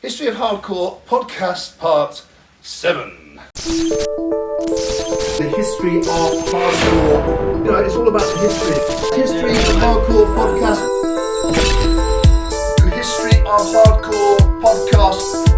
History of Hardcore Podcast Part 7. The history of hardcore. You know, it's all about the history. History of Hardcore Podcast. The history of Hardcore Podcast.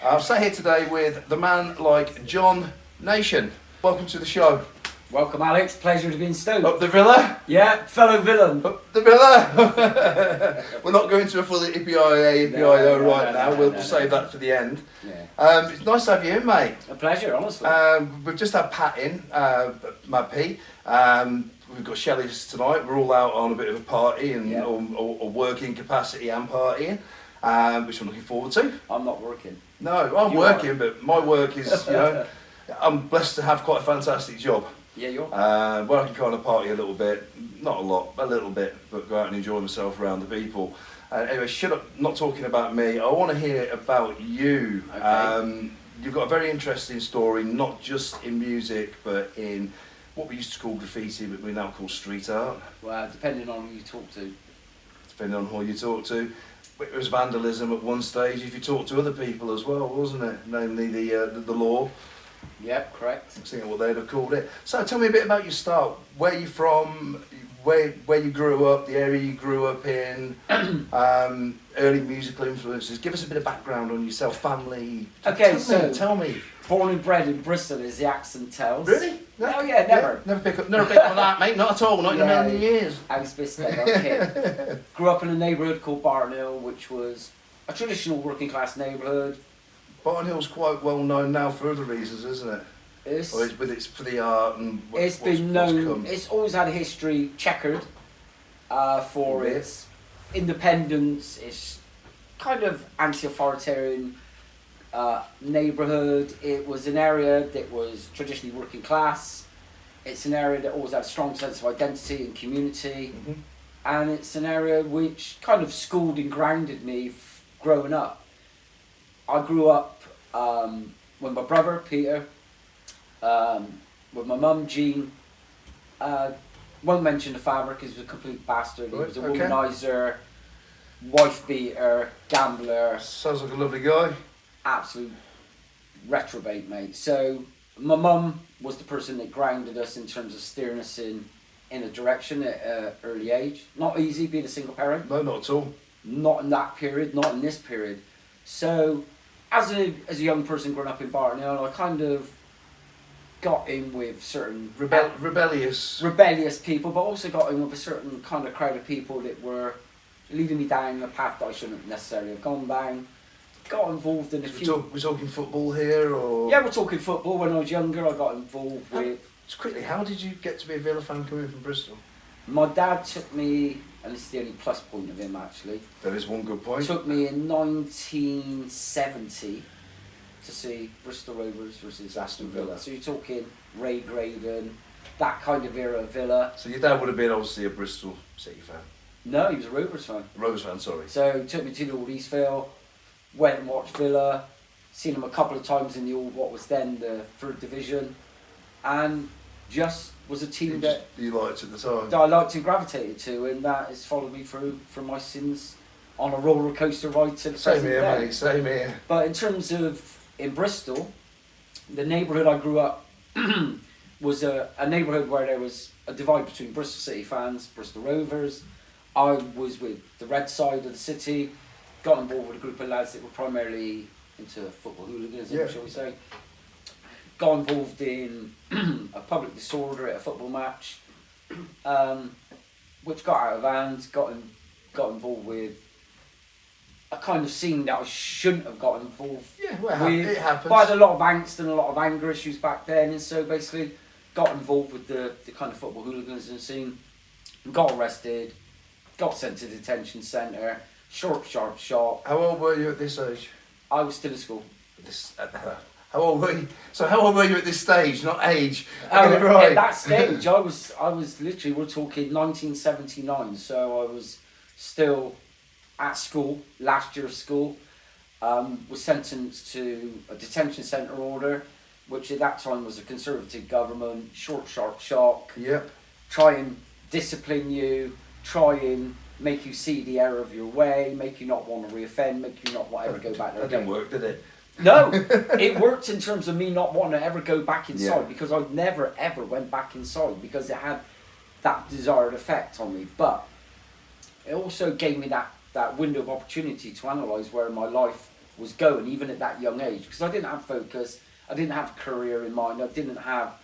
I'm sat here today with the man like John Nation. Welcome to the show. Welcome, Alex. Pleasure to be in Stoke. Up the villa? Yeah, fellow villain. Up the villa? We're not going to a full hippie-IO right now. We'll save that for the end. Yeah. It's nice to have you in, mate. A pleasure, honestly. We've just had Pat in, Mad Pete. We've got Shelley's tonight. We're all out on a bit of a party and or working capacity and partying, which I'm looking forward to. I'm not working. No, I'm working, but my work is, you know, I'm blessed to have quite a fantastic job. Yeah, you're. Where I can kind of party a little bit, not a lot, a little bit, but go out and enjoy myself around the people. Anyway, shut up, not talking about me. I want to hear about you. Okay. You've got a very interesting story, not just in music, but in what we used to call graffiti, but we now call street art. Well, depending on who you talk to. Depending on who you talk to. It was vandalism at one stage, if you talk to other people as well, wasn't it? Namely the law. Yep, correct. I'm thinking what they'd have called it. So tell me a bit about your start. Where you from? Where you grew up? The area you grew up in? Early musical influences. Give us a bit of background on yourself, family. Okay, Tell me. Born and bred in Bristol, as the accent tells. Really? No, oh, yeah, never. Never pick up on that, mate. Not at all. Not in a million years. Okay. Grew up in a neighbourhood called Barton Hill, which was a traditional working class neighbourhood. Barton Hill's quite well known now for other reasons, isn't it? It's for the art and it's been known. It's always had a history checkered for its independence. It's kind of anti-authoritarian neighbourhood. It was an area that was traditionally working class. It's an area that always had a strong sense of identity and community, and it's an area which kind of schooled and grounded me growing up. I grew up with my brother Peter, with my mum Jean. Won't mention the father because he was a complete bastard. He was a womanizer, wife beater, gambler. Sounds like a lovely guy. Absolute reprobate, mate. So my mum was the person that grounded us in terms of steering us in a direction at an early age. Not easy being a single parent. No, not at all. Not in that period, not in this period. So as a young person growing up in Barton Hill, I kind of got in with certain rebellious people, but also got in with a certain kind of crowd of people that were leading me down a path that I shouldn't necessarily have gone down. Got involved in a few... We're talking football here, or...? Yeah, we're talking football. When I was younger, I got involved with... Just quickly, how did you get to be a Villa fan coming from Bristol? My dad took me, and this is the only plus point of him actually. That is one good point. Took me in 1970 to see Bristol Rovers versus Aston Villa. So you're talking Ray Graydon, that kind of era of Villa. So your dad would have been obviously a Bristol City fan? No, he was a Rovers fan. Rovers fan, sorry. So he took me to the Old Eastville, went and watched Villa, seen them a couple of times in the old, what was then the 3rd Division, and just was a team that you liked at the time. That I liked and gravitated to, and that has followed me through from my sins on a roller coaster ride to the present day. Same here, mate. Same here. But in terms of in Bristol, the neighbourhood I grew up was a neighbourhood where there was a divide between Bristol City fans, Bristol Rovers. I was with the red side of the city. Got involved with a group of lads that were primarily into football hooliganism, shall we say. Got involved in a public disorder at a football match, which got out of hand. Got involved with a kind of scene that I shouldn't have got involved with. It happens. But I had a lot of angst and a lot of anger issues back then, and so basically got involved with the kind of football hooliganism scene. Got arrested, got sent to the detention centre. Sharp. How old were you at this age? I was still in school. How old were you? So how old were you at this stage, not age? At that stage, I was literally, we're talking 1979, so I was still at school, last year of school, was sentenced to a detention centre order, which at that time was a Conservative government, short, sharp shock. Yep. Try and discipline you, try and make you see the error of your way, make you not want to reoffend, make you not want to ever go back there That didn't again. work, did it? No, it worked in terms of me not wanting to ever go back inside, Yeah. because I never ever went back inside because it had that desired effect on me. But it also gave me that window of opportunity to analyse where my life was going, even at that young age, because I didn't have focus, I didn't have a career in mind, I didn't have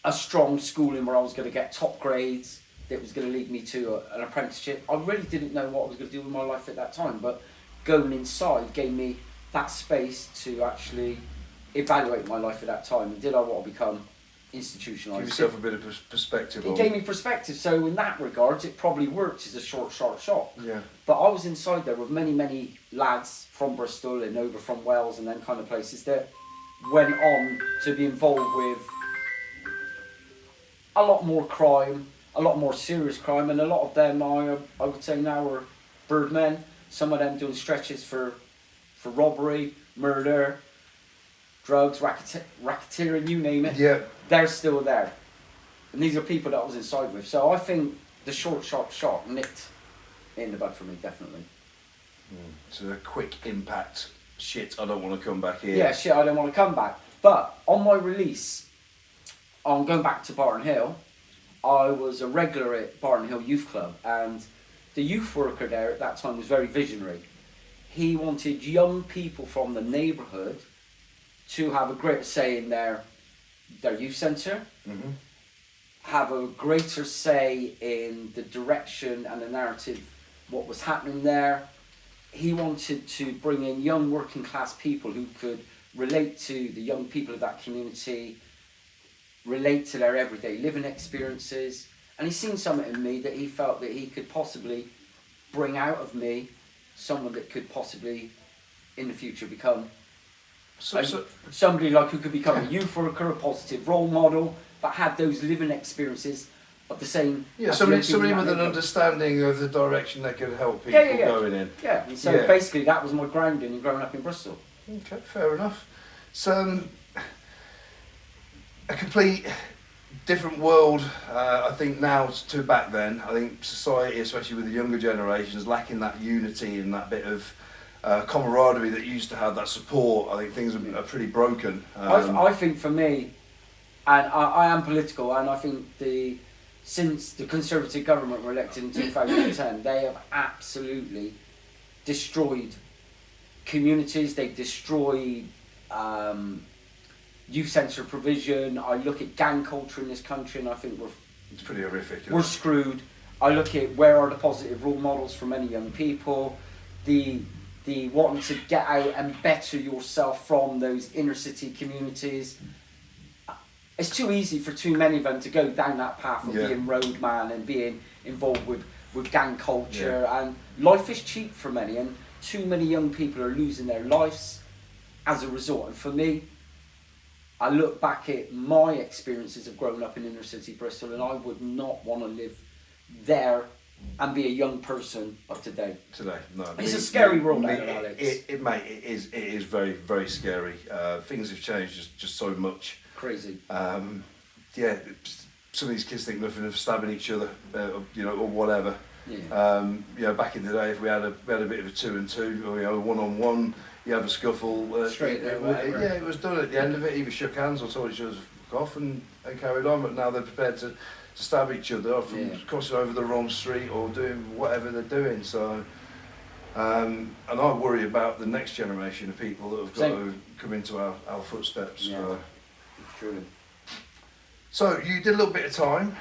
a strong schooling where I was going to get top grades that was going to lead me to an apprenticeship. I really didn't know what I was going to do with my life at that time, but going inside gave me that space to actually evaluate my life at that time. And did I want to become institutionalised? Give yourself a bit of perspective. It gave me perspective. So in that regard, it probably worked as a short shot. Yeah. But I was inside there with many lads from Bristol and over from Wales and them kind of places that went on to be involved with a lot more crime, a lot more serious crime, and a lot of them I would say now are birdmen. Some of them doing stretches for robbery, murder, drugs, racketeering, you name it. Yeah. They're still there. And these are people that I was inside with. So I think the short shot nicked in the bud for me, definitely. So a quick impact. Shit, I don't want to come back here. Yeah, shit, I don't want to come back. But on my release, on going back to Barton Hill, I was a regular at Barton Hill Youth Club, and the youth worker there at that time was very visionary. He wanted young people from the neighbourhood to have a greater say in their youth centre, Mm-hmm. have a greater say in the direction and the narrative, what was happening there. He wanted to bring in young working class people who could relate to the young people of that community, relate to their everyday living experiences. And he's seen something in me that he felt that he could possibly bring out of me, someone that could possibly in the future become somebody like who could become a youth worker, a positive role model, but had those living experiences of the same. Yeah, as somebody young people in with that an neighbourhood. understanding of the direction that could help people going in. Yeah, and so Yeah. basically that was my grounding in growing up in Bristol. Okay, fair enough. So, a complete different world, I think, now to back then. I think society, especially with the younger generations, lacking that unity and that bit of camaraderie that you used to have, that support. I think things are pretty broken. I think for me, and I am political, and I think since the Conservative government were elected in 2010, they have absolutely destroyed communities. They've destroyed youth centre provision. I look at gang culture in this country, and I think it's pretty horrific. We're screwed. I look at where are the positive role models for many young people, the wanting to get out and better yourself from those inner city communities. It's too easy for too many of them to go down that path of being roadman and being involved with gang culture. And life is cheap for many, and too many young people are losing their lives as a result. And for me, I look back at my experiences of growing up in inner city Bristol, and I would not want to live there and be a young person of today. No. It's a scary world out there, Alex. It is very, very scary. Things have changed just so much. Crazy. Some of these kids think nothing of stabbing each other, or whatever. Yeah. Back in the day, if we had a bit of a 2-on-2, or a 1-on-1, you have a scuffle. Straight there, whatever. It was done at the end of it. Either shook hands or told each other to fuck off and carried on. But now they're prepared to stab each other off and crossing over the wrong street or doing whatever they're doing. So, and I worry about the next generation of people that have got to come into our footsteps. Yeah. Truly. So you did a little bit of time.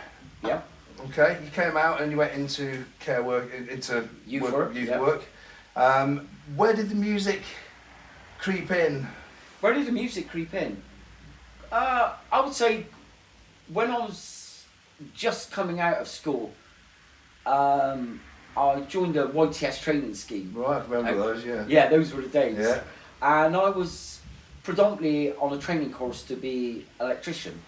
Yeah. Okay, you came out and you went into care work, into youth work. Where did the music creep in? Where did the music creep in? I would say when I was just coming out of school, I joined a YTS training scheme. Right, I remember those, yeah. Yeah, those were the days. Yeah. And I was predominantly on a training course to be electrician.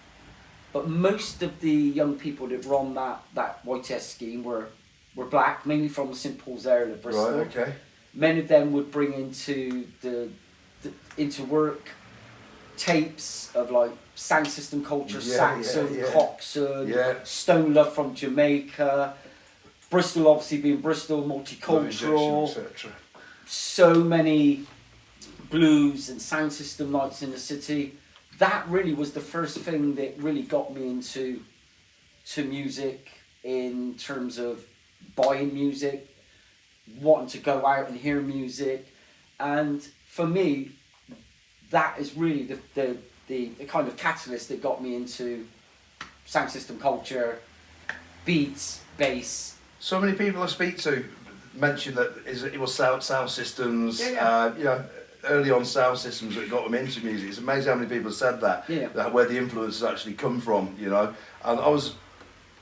But most of the young people that were on that YTS scheme were black, mainly from St Paul's area of Bristol. Right, okay. Many of them would bring into into work tapes of like sound system culture, Saxon, Coxon, Stone Love from Jamaica, Bristol, obviously being Bristol, multicultural, etc. so many blues and sound system nights in the city. That really was the first thing that really got me into music, in terms of buying music, wanting to go out and hear music. And for me, that is really the kind of catalyst that got me into sound system culture, beats, bass. So many people I speak to mention that it was sound systems, Yeah. you know, early on sound systems that got them into music. It's amazing how many people have said that, Yeah. that where the influences actually come from, you know. And I was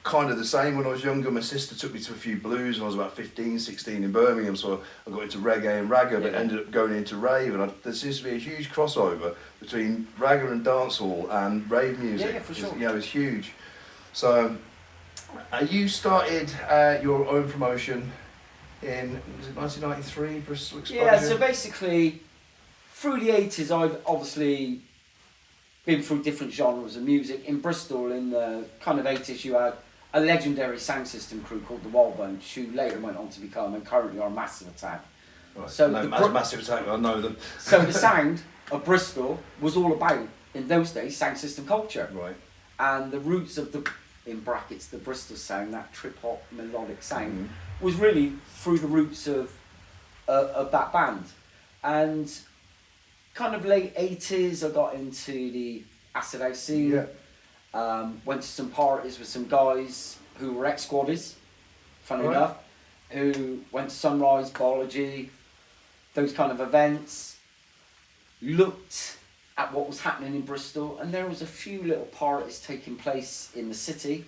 kind of the same when I was younger. My sister took me to a few blues when I was about 15, 16 in Birmingham, so I got into reggae and ragga, but ended up going into rave, and there seems to be a huge crossover between ragga and dancehall and rave music. Yeah, for sure. You know, it's huge. So you started your own promotion in, was it 1993, Bristol Exposure? Yeah, so basically, through the 80s, I'd obviously been through different genres of music. In Bristol, in the kind of 80s, you had a legendary sound system crew called the Wild Bunch, who later went on to become, and currently are, Massive Attack. Right. So no, Massive Attack, I know them. So the sound of Bristol was all about, in those days, sound system culture. Right. And the roots of the, in brackets, the Bristol sound, that trip-hop melodic sound, was really through the roots of that band. And kind of late 80s, I got into the acid house scene. Yeah. Went to some parties with some guys who were ex-squaddies, funny enough, who went to Sunrise, Biology, those kind of events, looked at what was happening in Bristol, and there was a few little parties taking place in the city,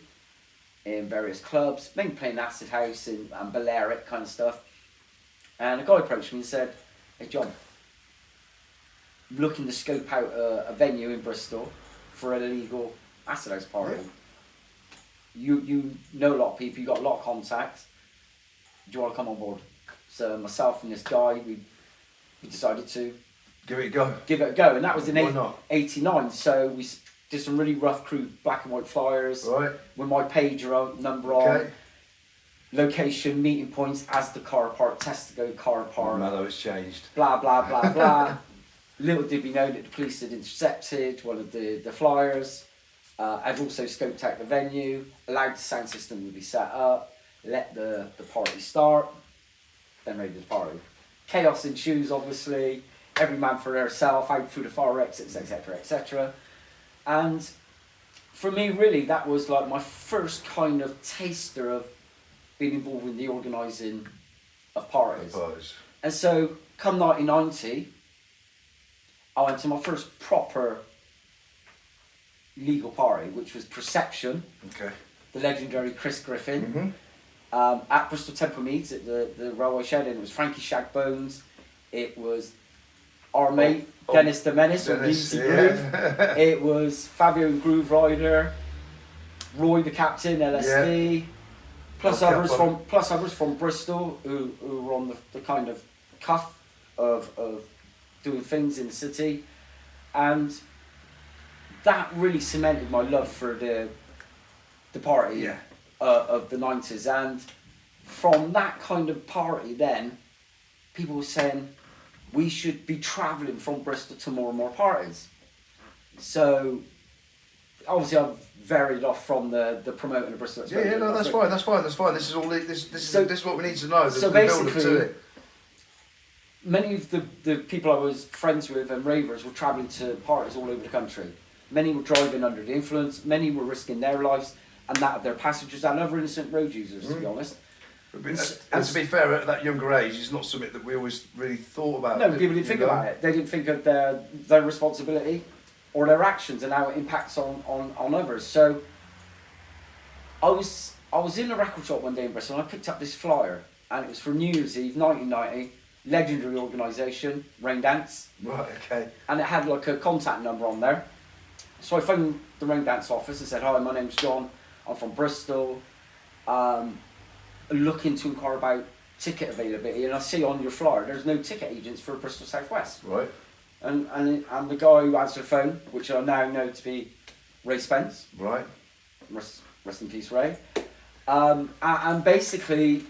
in various clubs, mainly playing acid house and Balearic kind of stuff. And a guy approached me and said, "Hey John, looking to scope out a venue in Bristol for a legal acid house party. Yeah. You know a lot of people, you got a lot of contacts. Do you want to come on board?" So myself and this guy, we decided to Give it a go. And that was in 89. So we did some really rough, crude black and white flyers with my pager number on, location, meeting points as the car park, Testigo car park. Oh, no, it's changed. Blah blah blah blah. Little did we know that the police had intercepted one of the flyers. I'd also scoped out the venue, allowed the sound system to be set up, let the party start, then raided the party. Chaos ensues, obviously, every man for herself, out through the fire exits, etc, etc. And for me, really, that was like my first kind of taster of being involved in the organising of parties. And so, come 1990, I went to my first proper legal party, which was Perception. The legendary Chris Griffin. At Bristol Temple Meads at the railway shed, and it was Frankie Shagbones. It was our mate Dennis the Menace from BBC Groove. It was Fabio Groove Rider, Roy the Captain, LSD, plus others from Bristol who were on the kind of cuff of doing things in the city, and that really cemented my love for the party of the 90s. And from that kind of party, then people were saying we should be travelling from Bristol to more and more parties. So obviously I've varied off from the promoting of Bristol Exposure. Yeah, no, that's fine. This is all. This is what we need to know. So basically, many of the people I was friends with and ravers were travelling to parties all over the country. Many were driving under the influence. Many were risking their lives and that of their passengers and other innocent road users, to be honest. And to be fair, at that younger age, it's not something that we always really thought about. No, people didn't think about it. They didn't think of their responsibility or their actions and how it impacts on others. So I was in a record shop one day in Bristol and I picked up this flyer, and it was for New Year's Eve 1990, legendary organisation, Rain Dance. Right, okay. And it had like a contact number on there. So I phoned the Rain Dance office and said, "Hi, my name's John, I'm from Bristol, looking to inquire about ticket availability, and I see on your flyer there's no ticket agents for Bristol South West." Right. And the guy who answered the phone, which I now know to be Ray Spence. Right. Rest in peace, Ray. And basically,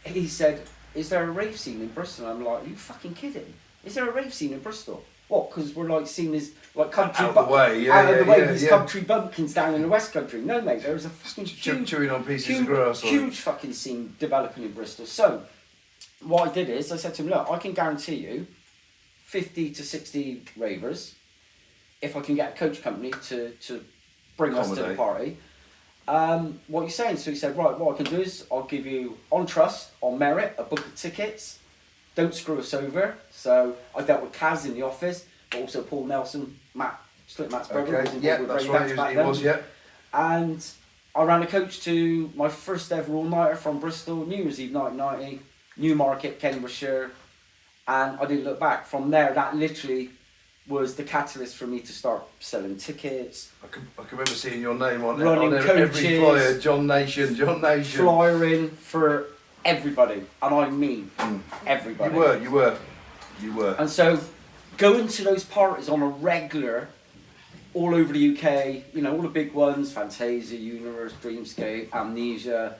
he said, "Is there a rave scene in Bristol?" And I'm like, "Are you fucking kidding? Is there a rave scene in Bristol? What? Because we're like seen as like country out of the way, yeah, out of the way, yeah, these yeah. country bumpkins down in the West Country. No, mate, there's a fucking Chewing on pieces huge, of grass. huge fucking scene developing in Bristol. So, what I did is I said to him, look, I can guarantee you 50 to 60 ravers if I can get a coach company to bring us to the party. What are you saying? So he said, right, what I can do is I'll give you on trust, on merit, a book of tickets. Don't screw us over. So I dealt with Kaz in the office, but also Paul Nelson, Slipmatt's brother. Okay, yeah, that's right, he was, yeah. And I ran a coach to my first ever all-nighter from Bristol, New Year's Eve 1990, Newmarket, Cambridgeshire, and I didn't look back. From there, that literally was the catalyst for me to start selling tickets. I can remember seeing your name on Running every coaches, flyer, John Nation. Flyering for everybody, and I mean everybody. You were. And so, going to those parties on a regular, all over the UK, you know, all the big ones, Fantasia, Universe, Dreamscape, Amnesia,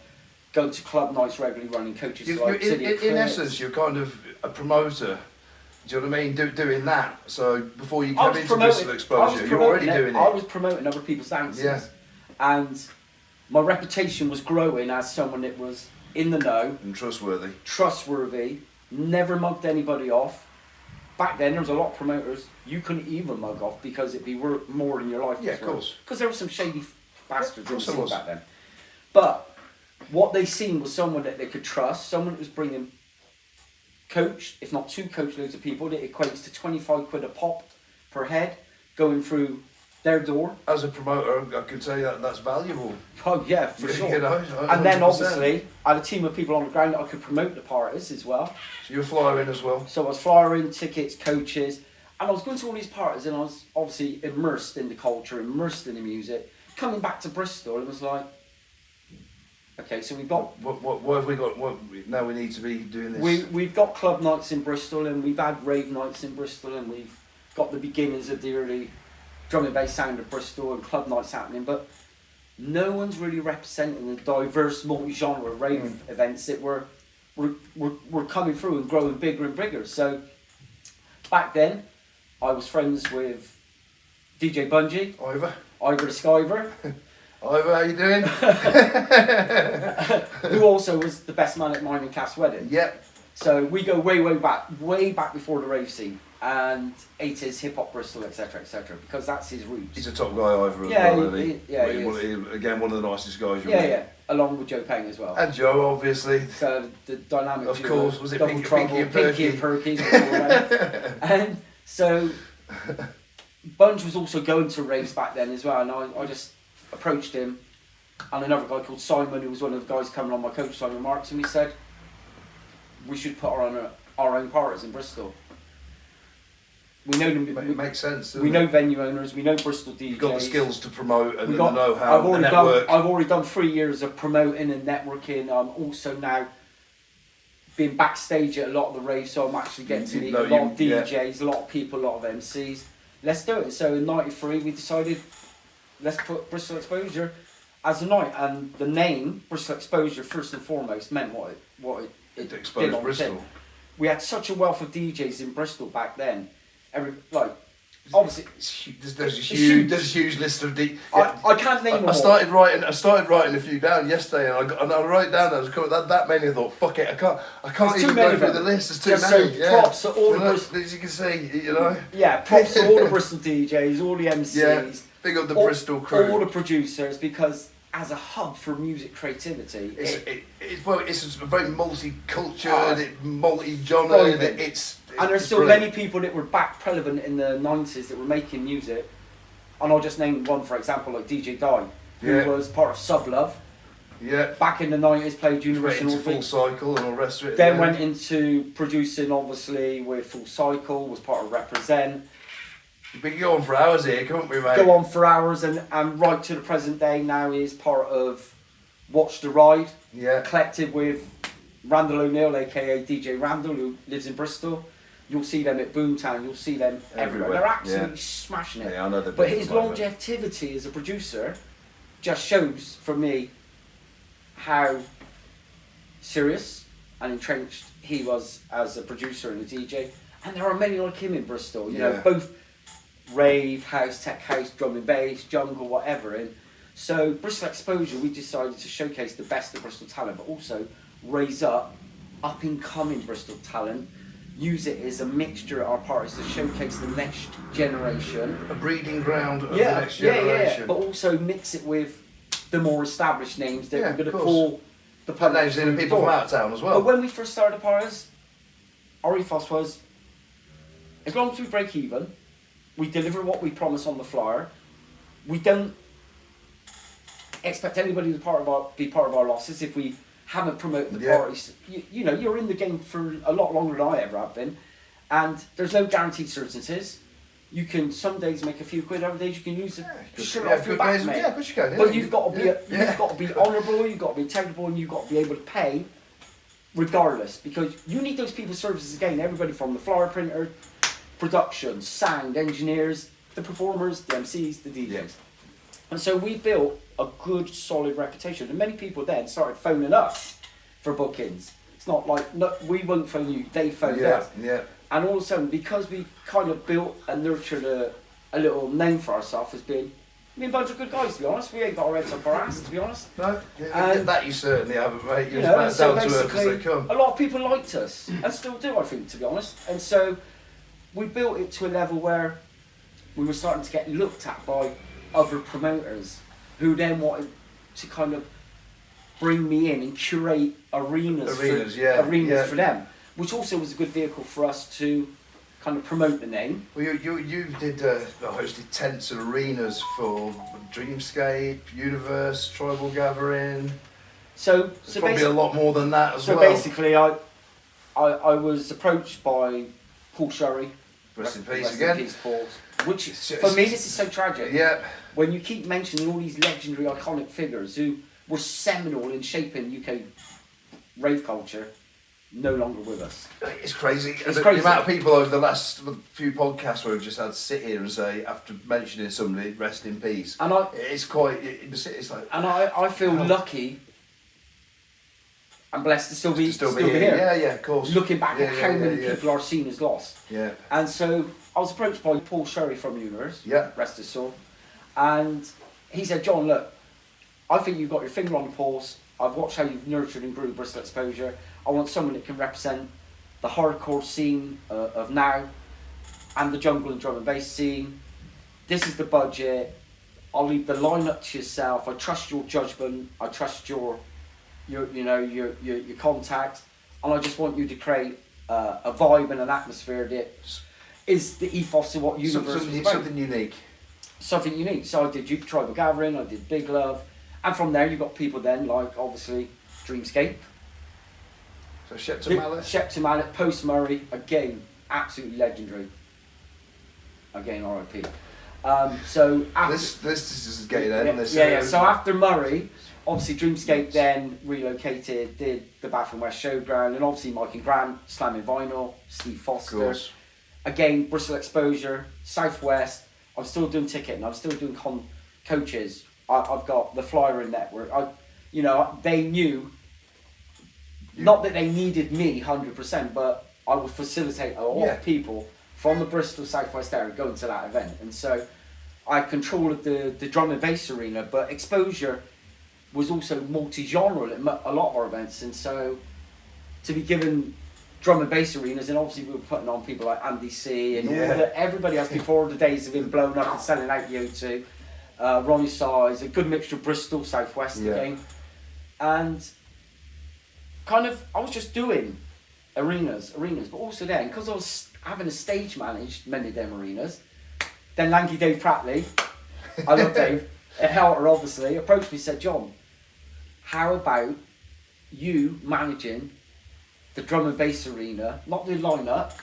going to club nights regularly, running coaches. In essence, you're kind of a promoter. Do you know what I mean? Doing that. So before you come into Bristol Exposure, you're already doing it. I was promoting other people's dances. Yeah. And my reputation was growing as someone that was in the know. And trustworthy. Never mugged anybody off. Back then, there was a lot of promoters you couldn't even mug off because it'd be worth more than your life. Yeah, of course. Because there were some shady bastards in the scene was. back then. But what they seen was someone that they could trust, someone that was bringing coach, if not two coachloads of people, that equates to 25 quid a pop per head going through their door. As a promoter, I can tell you that's valuable. Oh yeah, for sure. You know, and then obviously, I had a team of people on the ground that I could promote the parties as well. So you're flying as well? So I was flying, tickets, coaches, and I was going to all these parties and I was obviously immersed in the culture, immersed in the music. Coming back to Bristol, it was like, okay, so we've got... What have we got? Now we need to be doing this? We've got club nights in Bristol and we've had rave nights in Bristol and we've got the beginnings of the early drum and bass sound of Bristol and club nights happening, but no one's really representing the diverse multi-genre rave events that were coming through and growing bigger and bigger. So back then, I was friends with DJ Bungie, Ivor the Skyver. Ivor, how you doing? Who also was the best man at mine and Cass' wedding. Yep. So we go way back before the rave scene and 80s hip hop Bristol, etc., because that's his roots. He's a top guy, Ivor, as well, isn't he? Again, one of the nicest guys you've met. Yeah, along with Joe Peng as well. And Joe, obviously. So the dynamic. Of course, was it Double Trouble, Pinky and Perky. And so Bunge was also going to raves back then as well, and I just approached him and another guy called Simon, who was one of the guys coming on my coach, Simon Marks, and we said we should put our own parties in Bristol. We know them. It makes sense. We know venue owners. We know Bristol DJs. You've got the skills to promote and the know-how. I've already done 3 years of promoting and networking. I'm also now being backstage at a lot of the raves, so I'm actually getting to meet a lot of DJs, a lot of people, a lot of MCs. Let's do it. So in '93, we decided let's put Bristol Exposure as a night, and the name Bristol Exposure first and foremost meant what it exposed Bristol. We had such a wealth of DJs in Bristol back then. Obviously, there's a huge list of I can't name them all. I started writing a few down yesterday, and I wrote down that many. I thought, fuck it, I can't even go through the list. There's too many. So props to all the Bristol, as you can see, you know. Yeah, props to all the Bristol DJs, all the MCs. Yeah, big up the Bristol crew, all the producers, because as a hub for music creativity, it's very multicultural, multi-genre. And there's still many people that were back prevalent in the 90s that were making music. And I'll just name one, for example, like DJ Dye, who was part of Sub Love. Yeah. Back in the 90s, played Universal. Full Cycle and all the rest of it. Then went into producing, obviously, with Full Cycle, was part of Represent. We could go on for hours here, couldn't we, mate? Go on for hours, and right to the present day now is part of Watch the Ride. Yeah. Collective with Randall O'Neill, aka DJ Randall, who lives in Bristol. You'll see them at Boomtown, you'll see them everywhere. They're absolutely smashing it. Yeah, I know but his longevity as a producer just shows for me how serious and entrenched he was as a producer and a DJ. And there are many like him in Bristol, you know, both rave, house, tech house, drum and bass, jungle, whatever. And so Bristol Exposure, we decided to showcase the best of Bristol talent, but also raise up and coming Bristol talent, use it as a mixture of our parties to showcase the next generation. A breeding ground of the next generation. But also mix it with the more established names that we're going to pull the and names in people from out of town as well. But when we first started parties, our ethos was, as long as we break even, we deliver what we promise on the flyer. We don't expect anybody to be part of our losses if we haven't promoted the parties. You know, you're in the game for a lot longer than I ever have been, and there's no guaranteed certainties. You can some days make a few quid, other days you can use the shirt off your back, mate. Yeah, of course you can. But you've got to be you've got to be honourable, you've got to be integrable, and you've got to be able to pay regardless, because you need those people's services again. Everybody from the flyer printer, production, sound, engineers, the performers, the MCs, the DJs. Yeah. And so we built a good, solid reputation. And many people then started phoning us for bookings. It's not like, we won't phone you, they phoned us. Yeah. And all of a sudden, because we kind of built and nurtured a little name for ourselves as being, a bunch of good guys, to be honest. We ain't got our heads up our ass, to be honest. No, that you certainly haven't, mate. You're as down to earth as they come. A lot of people liked us, and still do, I think, to be honest. And so we built it to a level where we were starting to get looked at by other promoters who then wanted to kind of bring me in and curate arenas for them, which also was a good vehicle for us to kind of promote the name. Well, you did hosted tents and arenas for Dreamscape, Universe, Tribal Gathering. So probably a lot more than that as well. So basically, I was approached by Paul Shurry. Rest in peace again. In peace, Paul. Which for me, this is so tragic. Yeah. When you keep mentioning all these legendary, iconic figures who were seminal in shaping UK rave culture, no longer with us. It's crazy. The amount of people over the last few podcasts where we've just had to sit here and say, after mentioning somebody, rest in peace. And it's like. And I feel lucky and blessed to still be here. Yeah, of course. Looking back at how many people are seen as lost. Yeah. And so I was approached by Paul Shurry from Universe. Yeah. Rest his soul. And he said, John, look, I think you've got your finger on the pulse. I've watched how you've nurtured and grew Bristol Exposure. I want someone that can represent the hardcore scene of now and the jungle and drum and bass scene. This is the budget. I'll leave the lineup to yourself. I trust your judgment. I trust your contacts, and I just want you to create a vibe and an atmosphere that is the ethos of what Universe was about. Something unique. Something unique. So I did Tribal Gathering, I did Big Love, and from there you got people then like obviously Dreamscape. So Shep to Mallet, Post Murray, again absolutely legendary. Again R.I.P. So after, this is getting in. So after Murray, obviously Dreamscape then relocated, did the Bath and West Showground, and obviously Mike and Grant, Slamming Vinyl, Steve Foster. Again, Bristol Exposure, Southwest. I'm still doing ticketing. I'm still doing coaches. I've got the Flyer Network. They knew, not that they needed me 100%, but I would facilitate a lot of people from the Bristol Southwest area going to that event. And so I had control of the drum and bass arena, but Exposure was also multi-genre at a lot of our events. And so to be given drum and bass arenas, and obviously we were putting on people like Andy C and everybody else before the days of him blowing up and selling out U2, Ronnie Size, a good mixture of Bristol, Southwest again. And kind of, I was just doing arenas, but also then, because I was having a stage managed many of them arenas, then Lanky Dave Pratley, I love Dave, at Helter obviously, approached me and said, John, how about you managing the drum and bass arena, not the lineup,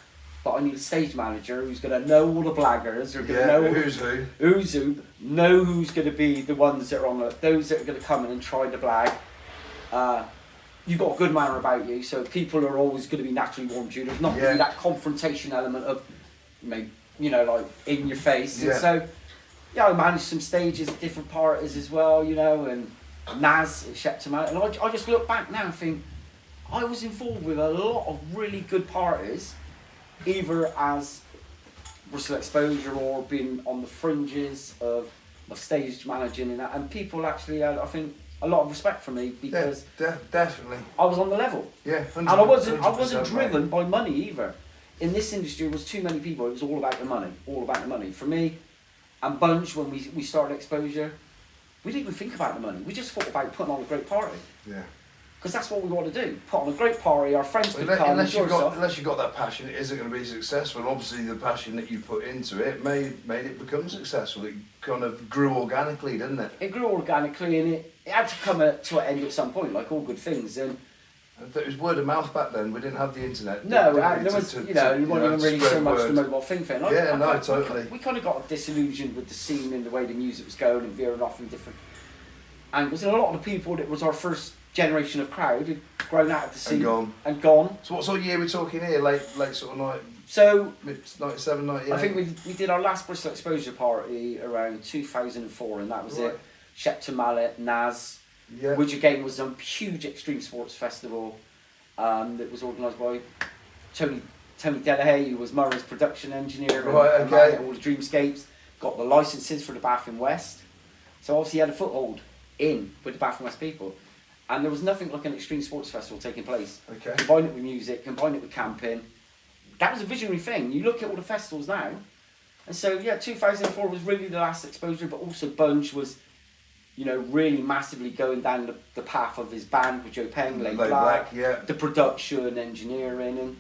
but I need a stage manager who's going to know all the blaggers, who's going to know who's who, know who's going to be the ones that are on those that are going to come in and try to blag. You've got a good manner about you, so people are always going to be naturally warm to you. There's not going to be that confrontation element of, like in your face. And so, I managed some stages at different parties as well, and Naz at Shepton Mallet, and I just look back now and think I was involved with a lot of really good parties, either as Bristol Exposure or being on the fringes of stage managing and that, and people actually had, I think, a lot of respect for me because definitely I was on the level. Yeah, 100%, and I wasn't driven mate. by money either. In this industry, it was too many people. It was all about the money. For me and Bunch, when we started Exposure, we didn't even think about the money. We just thought about putting on a great party. Yeah. Because that's what we want to do. Put on a great party. Our friends could come. Unless you've got that passion, it isn't going to be successful. And obviously, the passion that you put into it made it become successful. It kind of grew organically, didn't it? It grew organically, and it had to come to an end at some point, like all good things. And it was word of mouth back then. We didn't have the internet. No, there was, you wasn't even really so much the mobile thing. Totally. We kind of got disillusioned with the scene and the way the music was going and veering off in different angles. And a lot of the people that was our first generation of crowd had grown out of the scene and gone. So what sort of year are we talking here? Late sort of night. So mid 97, 98. I think we did our last Bristol Exposure party around 2004, and that was it. Shepton Mallet, Naz, which again was a huge extreme sports festival that was organised by Tony Delahaye, who was Murray's production engineer and all the Dreamscapes. Got the licences for the Bath in West, so obviously he had a foothold in with the Bath in West people. And there was nothing like an extreme sports festival taking place. Okay. Combine it with music, combine it with camping. That was a visionary thing. You look at all the festivals now. And so, 2004 was really the last Exposure, but also Bunch was, really massively going down the path of his band with Joe Peng, Laid Black, the production, engineering, and,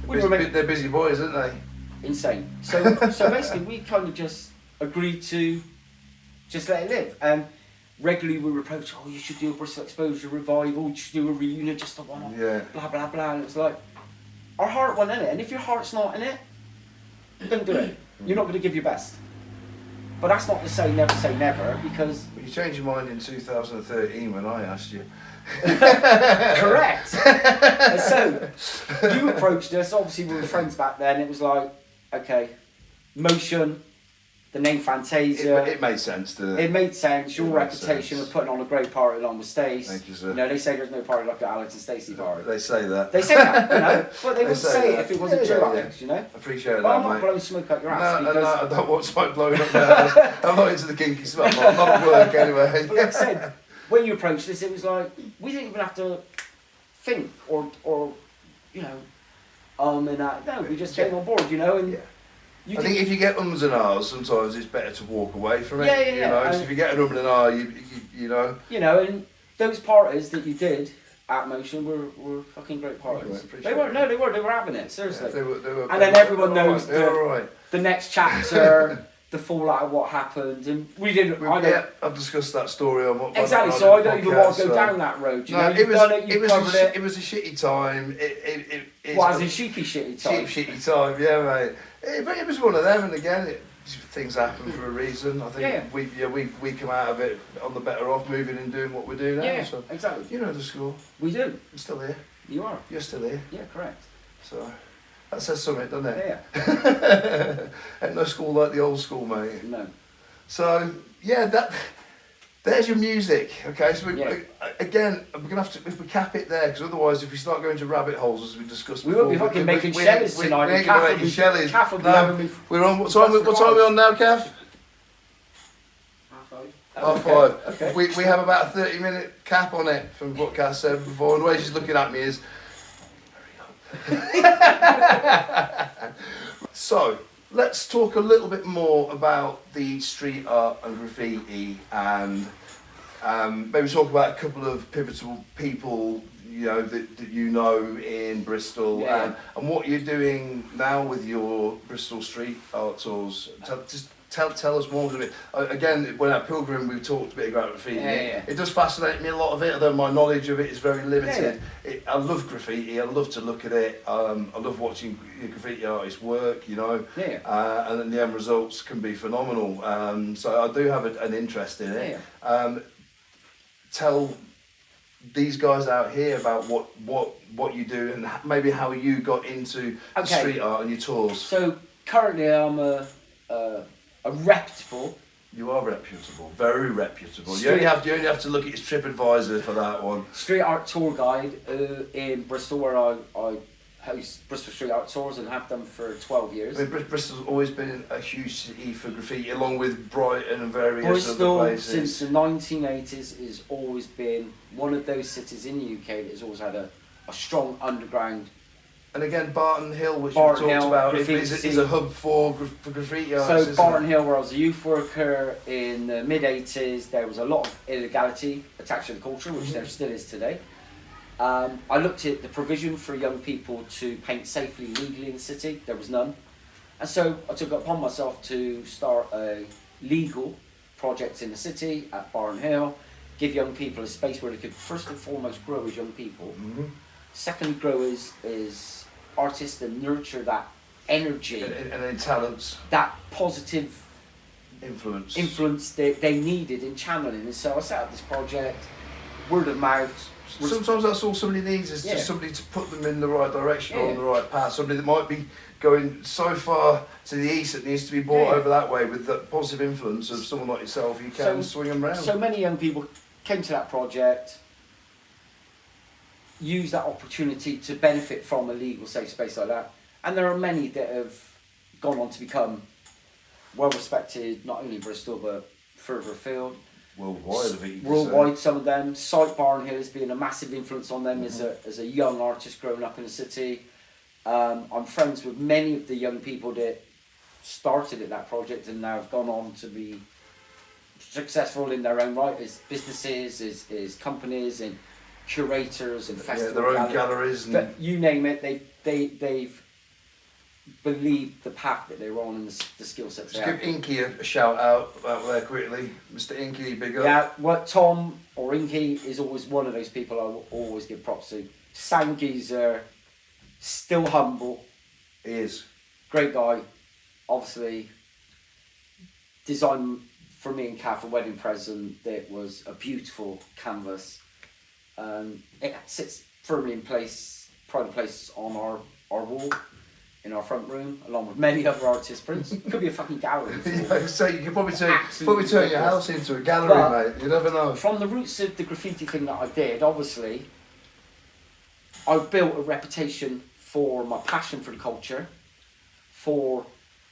they're busy boys, aren't they? Insane. So basically, we kind of just agreed to just let it live. And regularly we were approached, you should do a Bristol Exposure revival, you should do a reunion, just a one-off, blah, blah, blah. And it's like, our heart went in it. And if your heart's not in it, don't do it. You're not going to give your best. But that's not to say never, because... Well, you changed your mind in 2013 when I asked you. Correct. And so, you approached us, obviously we were friends back then, it was like, okay, Motion, the name Fantasia. It made sense, didn't it? It made sense. Your reputation of putting on a great party along with Stace. Thank you, sir. They say there's no party like an Alex and Stacey party. They say that. They say that, but they would say it if it wasn't true, Alex, I appreciate that, But I'm mate. not blowing smoke up your ass. No, I don't want smoke blowing up my ass. I'm not into the kinky stuff. I'm not at work anyway. But like I said, when you approached this, it was like, we didn't even have to think or and that. No, we just came on board, and... I think if you get ums and ahs, sometimes it's better to walk away from it. Yeah. So if you get an and ah, you know. And those parties that you did at Motion were fucking great parties. They were having it, seriously. Yeah, they were and then everyone knows the next chapter, the fallout of what happened, and we didn't. I've discussed that story on what. Exactly. So I don't even want to go down that road. It was a shitty time. As in sheepy shitty time. Shitty time, yeah, mate. It was one of them, and again, things happen for a reason. I think we come out of it on the better off, moving and doing what we do now. Yeah, so, exactly. You know the school. We do. I'm still here. You are. You're still here. Yeah, correct. So that says something, doesn't it? Yeah. Ain't no school like the old school, mate. No. So there's your music. Okay, so again, we're gonna have to cap it there, because otherwise, if we start going to rabbit holes as we discussed before, we won't be fucking making Shelleys tonight. We ain't gonna make Shelleys. No, we're on. What time are we on now, Kath? 5:30. Okay. We have about a 30-minute cap on it from what Kath said before, and the way she's looking at me is, hurry up. So, let's talk a little bit more about the street art and graffiti, and maybe talk about a couple of pivotal people that you know in Bristol, and what you're doing now with your Bristol street art tours. Tell us more of it. Again, when at Pilgrim we talked a bit about graffiti. It does fascinate me, a lot of it, although my knowledge of it is very limited. I love graffiti, I love to look at it, I love watching graffiti artists work, and then the end results can be phenomenal. So I do have an interest in it. Tell these guys out here about what you do, and maybe how you got into street art and your tours. So currently I'm a reputable You are reputable, very reputable. You Street- only have to look at his TripAdvisor for that one. Street art tour guide in Bristol, where I host Bristol Street Art Tours and have done for 12 years. I mean, Bristol's always been a huge city for graffiti, along with Brighton and various Bristol, other places. since the 1980s, has always been one of those cities in the UK that has always had a strong underground. And again, Barton Hill, which Barton we've talked Hill, about, graffiti. is a hub for graffiti artists. So isn't Barton it? Hill, where I was a youth worker in the mid-80s, there was a lot of illegality attached to the culture, which there still is today. I looked at the provision for young people to paint safely, legally in the city. There was none. And so I took it upon myself to start a legal project in the city at Barton Hill, give young people a space where they could first and foremost grow as young people. Mm-hmm. Secondly, grow as artists and nurture that energy, And then talents, that positive influence. that they needed in channeling. And so I set up this project, word of mouth. Sometimes that's all somebody needs is Yeah. just somebody to put them in the right direction or Yeah. on the right path. Somebody that might be going so far to the east that needs to be brought Yeah. over that way with the positive influence of someone like yourself. You can swing them round. So many young people came to that project, used that opportunity to benefit from a legal safe space like that. And there are many that have gone on to become well respected, not only in Bristol but further afield. Worldwide, I think you could Worldwide, say. some of them. Sight Barn Hill has been a massive influence on them as a young artist growing up in the city. I'm friends with many of the young people that started at that project and now have gone on to be successful in their own right as businesses, as companies, and curators and festivals. Their own galleries. And But you name it, they've believed the path that they're on and the skill sets they just have. give Inky a shout out there quickly. Mr. Inky, big up. Yeah, what Tom or Inky is always one of those people I will always give props to. Sound geezer, still humble, He is. great guy. Obviously, designed for me and Kath a wedding present that was a beautiful canvas. It sits firmly in place, pride of place on our wall in our front room, along with many other artists' prints. It could be a fucking gallery. Yeah, so you could probably turn Absolutely your ridiculous. house into a gallery, But- mate. You never know. From the roots of the graffiti thing that I did, obviously, I built a reputation for my passion for the culture, for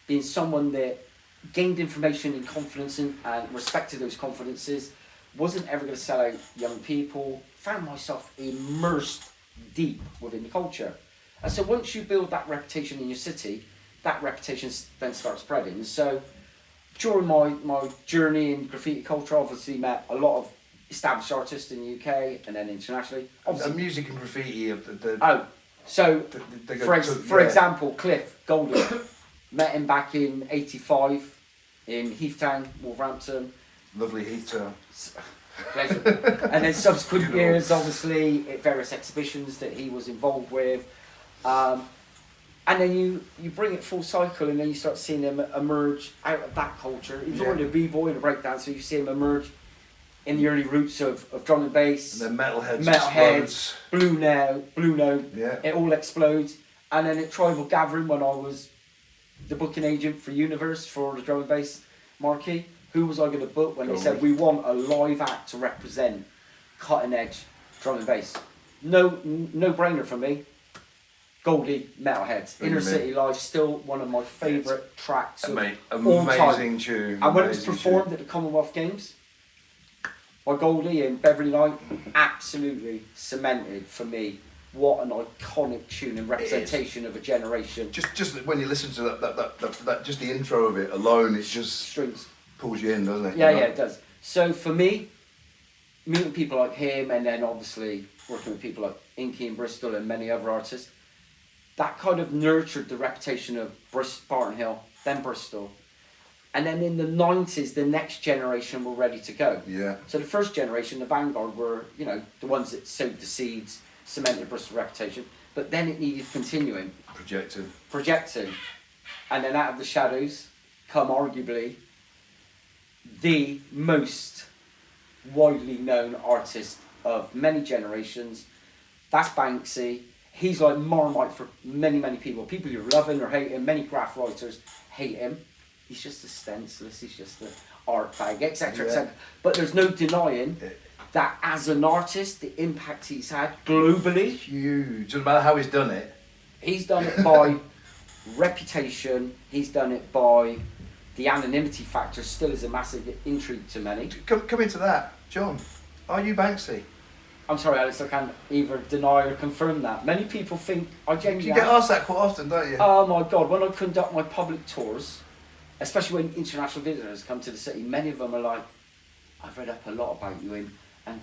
being someone that gained information and confidence and respected those confidences, wasn't ever going to sell out young people, found myself immersed deep within the culture. And so once you build that reputation in your city, that reputation then starts spreading. And so during my journey in graffiti culture, I obviously met a lot of established artists in the UK and then internationally. And Obviously, music and graffiti, so for example, Cliff Goldie, met him back in '85 in Heathtown, Wolverhampton. Lovely heater. Pleasure. And then subsequent years, obviously, at various exhibitions that he was involved with. And then you bring it full cycle, and then you start seeing him emerge out of that culture. He was already a b-boy and a breakdancer, so you see him emerge in the early roots of drum and bass. And then metalheads Metalheads, Blue Note, Yeah. it all explodes. And then at Tribal Gathering, when I was the booking agent for Universe for the drum and bass marquee, who was I going to book when they said we want a live act to represent cutting edge drum and bass? No brainer for me. Goldie, Metalheads, Inner City Life, still one of my favourite tracks of all time. Amazing tune. And when it was performed at the Commonwealth Games by Goldie and Beverly Knight, absolutely cemented for me what an iconic tune and representation of a generation. Just when you listen to that just the intro of it alone, it just Strings. pulls you in, doesn't it? Yeah, it does. So for me, meeting people like him and then obviously working with people like Inky in Bristol and many other artists, that kind of nurtured the reputation of Barton Hill, then Bristol. And then in the 90s, the next generation were ready to go. Yeah. So the first generation, the vanguard, were, the ones that sowed the seeds, cemented Bristol's reputation. But then it needed continuing. Projecting. And then out of the shadows come arguably the most widely known artist of many generations. That's Banksy. He's like Marmite for many, many people. People who love him or hate him. Many graph writers hate him. He's just a stencilist. art bag, etc., Yeah. etc. But there's no denying that as an artist, the impact he's had globally, Huge. Doesn't matter how he's done it. he's done it by reputation, he's done it by the anonymity factor, still is a massive intrigue to many. Come into that, John. Are you Banksy? I'm sorry, Alex, I can't either deny or confirm that. Many people think I genuinely You get am. asked that quite often, don't you? Oh my God, when I conduct my public tours, especially when international visitors come to the city, many of them are like, I've read up a lot about you and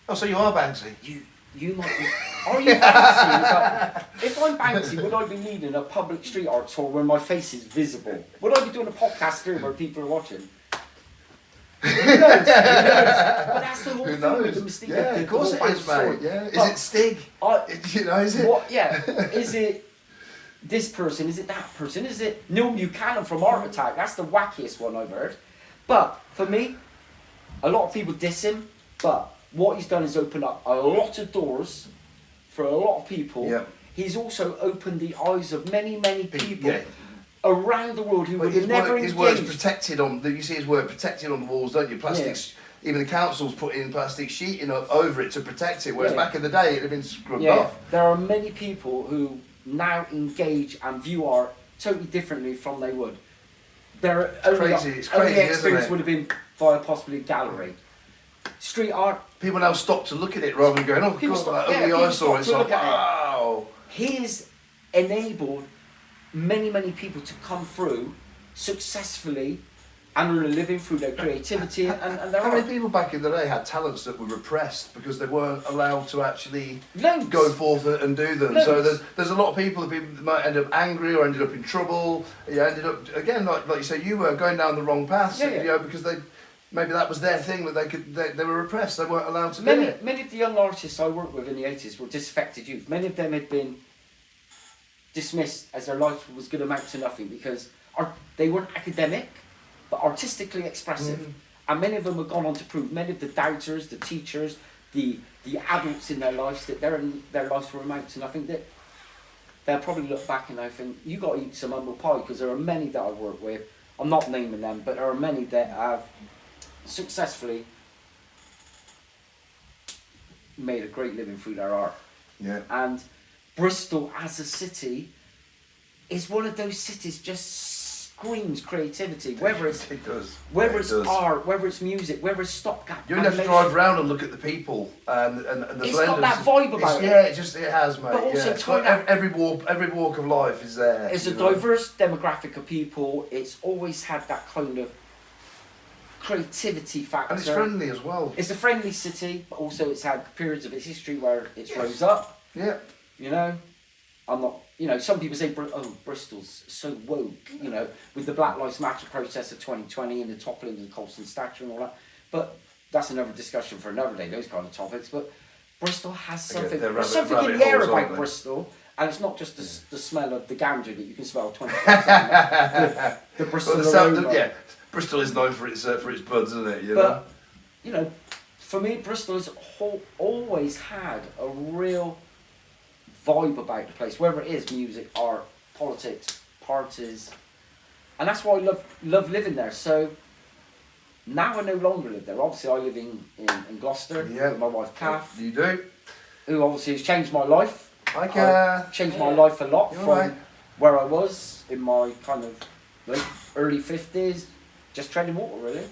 Oh, so you are Banksy? you might be, are you Banksy? It's like, if I'm Banksy, would I be leading a public street art tour where my face is visible? Would I be doing a podcast here where people are watching? Who knows? Who knows? But that's the whole Who thing knows? with the mystique Yeah, of the of course whole it is, Banksy story. mate. Yeah. Is But it Stig? You know, is it? What? Yeah. Is it this person? Is it that person? Is it Neil Buchanan from Art Attack? That's the wackiest one I've heard. But for me, a lot of people diss him. But what he's done is open up a lot of doors for a lot of people. Yeah. He's also opened the eyes of many, many people Yeah. around the world who But would have never his work's engaged. protected on. You see his work protected on the walls, don't you? Plastics. Even the council's put in plastic sheeting over it to protect it. Whereas Yeah. back in the day, it'd have been scrubbed Yeah, off. there are many people who now engage and view art totally differently from they would. Their only, crazy, it's only crazy, isn't experience it? would have been via possibly a gallery. Street art, People now stop to look at it rather than going, oh People God, stop- that yeah, ugly people eyesore. stop It's to like, look at it. wow. he's enabled many, many people to come through successfully and earn a living through their creativity and their How many art. people back in the day had talents that were repressed because they weren't allowed to actually Loads. go forth and do them? So Loads. there's a lot of people that might end up angry or ended up in trouble. You ended up again like you say, you were going down the wrong path. Yeah, yeah. You know, because maybe that was their thing that they were repressed. They weren't allowed to do Many, it. many of the young artists I worked with in the 80s were disaffected youth. Many of them had been dismissed as their life was going to amount to nothing because they weren't academic, but artistically expressive. And many of them have gone on to prove, many of the doubters, the teachers, the adults in their lives, that their lives will amount to nothing. That they'll probably look back and they think, you got to eat some humble pie, because there are many that I work with, I'm not naming them, but there are many that have successfully made a great living through their art. Yeah. And Bristol as a city is one of those cities just screams creativity, whether it's It does. whether Yeah, it it's does. art, whether it's music, whether it's stopgap. You only have to animation. drive around and look at the people and the It's blenders. got that vibe about it. Yeah, it has, mate. But also yeah. It's got turn out- every walk of life is there. It's a you know. diverse demographic of people. It's always had that kind of creativity factor. And it's friendly as well. It's a friendly city, but also it's had periods of its history where it's rose up. Yeah. You know, I'm not. You know, some people say, Bristol's so woke. You know, with the Black Lives Matter protest of 2020 and the toppling of the Colston statue and all that. But that's another discussion for another day. Those kind of topics. But Bristol has Again, something. they're There's rabbit- something in rabbit the air holes, aren't about they? Bristol, and it's not just the smell of the ganja that you can smell 24/7. The Bristol aroma. Bristol is known for its buds, isn't it? You know. But, you know, for me, Bristol has always had a real vibe about the place, whether it is music, art, politics, parties. And that's why I love living there. So now I no longer live there. Obviously, I live in Gloucester Yeah. with my wife, Kath, You do. who obviously has changed my life. Hi, Kath. Changed my life a lot You from alright? where I was in my kind of like early 50s, just treading water really.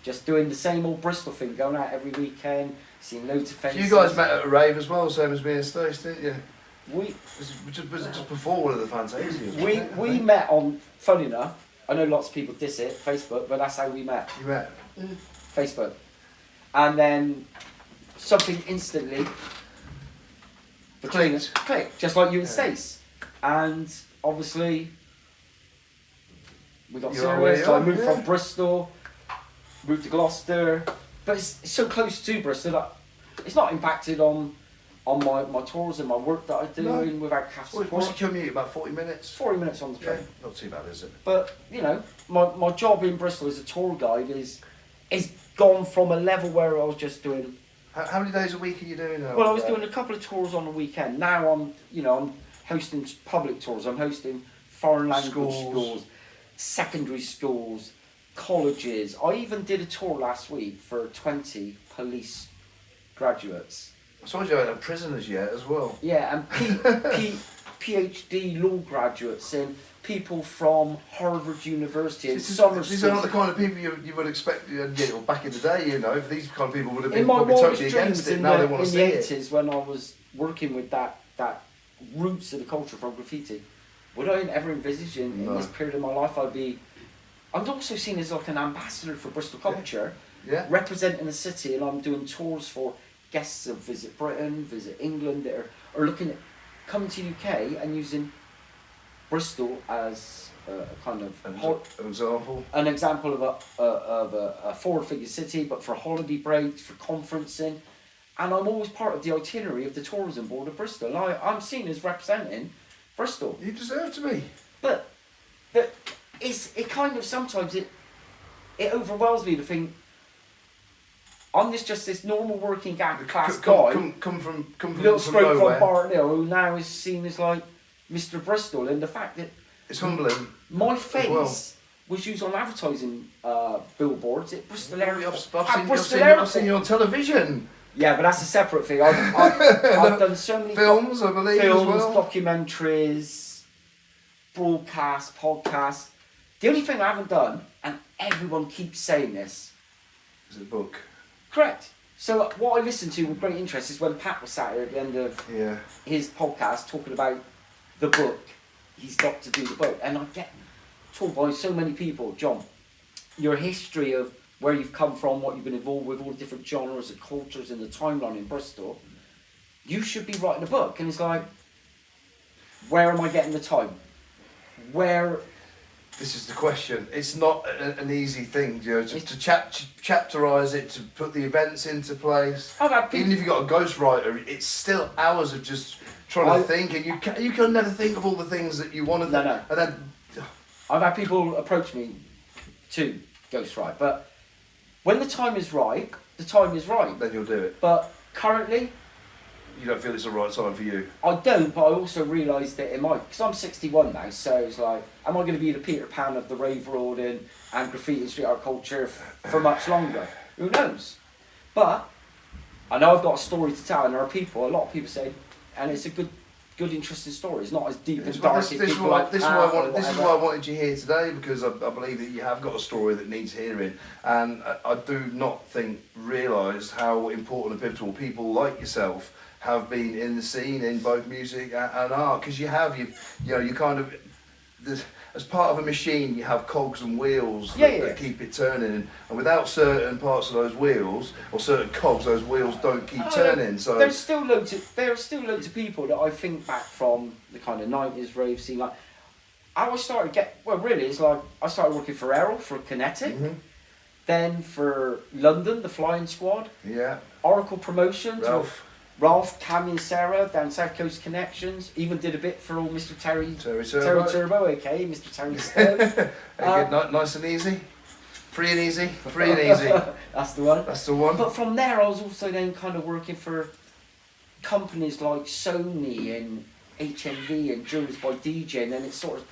Just doing the same old Bristol thing, going out every weekend, seeing loads of So faces. you guys met at a rave as well, same as me and Stace, didn't you? We Just before one of the Fantasias. we met on, funny enough, I know lots of people diss it, Facebook, but that's how we met. You met. Facebook. And then something instantly between us clicked, just like you and Yeah. Stace. And obviously we got You are where serious. you So I are, moved yeah. from Bristol, moved to Gloucester, but it's so close to Bristol that it's not impacted on my tours and my work that I do No. and without Kath's What's support. the commute? About 40 minutes? 40 minutes on the train. Yeah, not too bad, is it? But, you know, my job in Bristol as a tour guide is gone from a level where I was just doing... How many days a week are you doing now? Well, I was doing a couple of tours on the weekend. Now I'm hosting public tours. I'm hosting foreign language Schools. schools, secondary schools, colleges. I even did a tour last week for 20 police graduates. I suppose you haven't had prisoners yet as well. Yeah, and PhD law graduates and people from Harvard University and summer These are not the kind of people you would expect back in the day, if these kind of people would have been in my probably wildest totally dreams against it, in now the, they want to in see the it. 80s when I was working with that roots of the culture from graffiti, would I ever envisage in this period of my life I'm also seen as like an ambassador for Bristol culture, representing the city, and I'm doing tours for guests of Visit Britain, Visit England, that are looking at coming to UK and using Bristol as a kind of an example of a forward-figure city, but for holiday breaks, for conferencing, and I'm always part of the itinerary of the tourism board of Bristol. I'm seen as representing Bristol. You deserve to be. But it kind of sometimes it overwhelms me to think I'm just this normal working class guy, come from little scrape nowhere. from Barton Hill, who now is seen as like Mr. Bristol, and the fact that it's humbling. My face was used on advertising billboards at Bristol Airport. I've seen you on television. Yeah, but that's a separate thing. I've done so many films, I believe, films, as well. Documentaries, broadcasts, podcasts. The only thing I haven't done, and everyone keeps saying this, is a book. Correct. So what I listened to with great interest is when Pat was sat here at the end of his podcast talking about the book. He's got to do the book, and I get told by so many people, John, your history of where you've come from, what you've been involved with, all the different genres and cultures and the timeline in Bristol, you should be writing a book. And it's like, where am I getting the time? This is the question. It's not an easy thing, to chapterise it, to put the events into place. Even if you've got a ghostwriter, it's still hours of just trying to think, and you can never think of all the things that you want to think. No. And then I've had people approach me to ghostwrite, but when the time is right, the time is right. Then you'll do it. But currently, you don't feel it's the right time for you. I don't, but I also realise that it might, because I'm 61 now, so it's like, am I going to be the Peter Pan of the rave world and graffiti and street art culture for much longer? Who knows? But I know I've got a story to tell, and there are people, a lot of people say, and it's a good interesting story. It's not as deep and dark as people like this is why I wanted you here today, because I believe that you have got a story that needs hearing, and I do not realise how important and pivotal people like yourself have been in the scene in both music and art, because you kind of, as part of a machine, you have cogs and wheels that keep it turning, and without certain parts of those wheels or certain cogs, those wheels don't keep turning. So there are still loads of people that I think back from the kind of 90s rave scene. Like I started it's like I started working for Errol, for Kinetic, then for London, the Flying Squad, Oracle Promotions, Ralph, Cammy and Sarah down South Coast Connections. Even did a bit for old Mr. Terry Turbo, aka Mr. Terry Stowe. Nice and easy. Free and easy. That's the one. But But from there I was also then kind of working for companies like Sony and HMV and Jules by DJ, and then it's sort of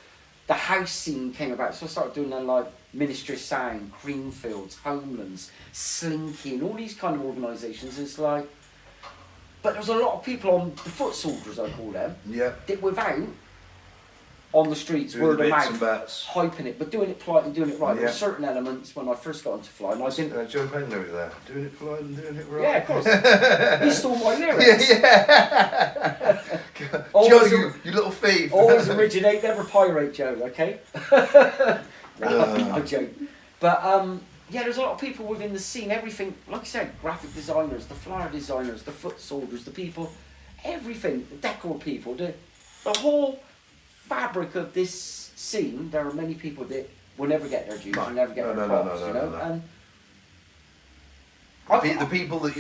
the house scene came about. So I started doing then like Ministry of Sound, Greenfields, Homelands, Slinky, and all these kind of organisations. It's like, but there's a lot of people on the foot soldiers, I call them, that without on the streets, word of mouth, hyping it, but doing it polite and doing it right. There were certain elements when I first got into flying. I didn't. Joe Penn lyric there, doing it polite and doing it right. Yeah, of course. He stole my lyrics. Joe, you little thief. Always originate, never pirate, Joe. Okay. I joke, but there's a lot of people within the scene. Everything, like I said, graphic designers, the flyer designers, the foot soldiers, the people, everything, the decor people, the whole fabric of this scene. There are many people that will never get their dues and never get their props, you know. And the people that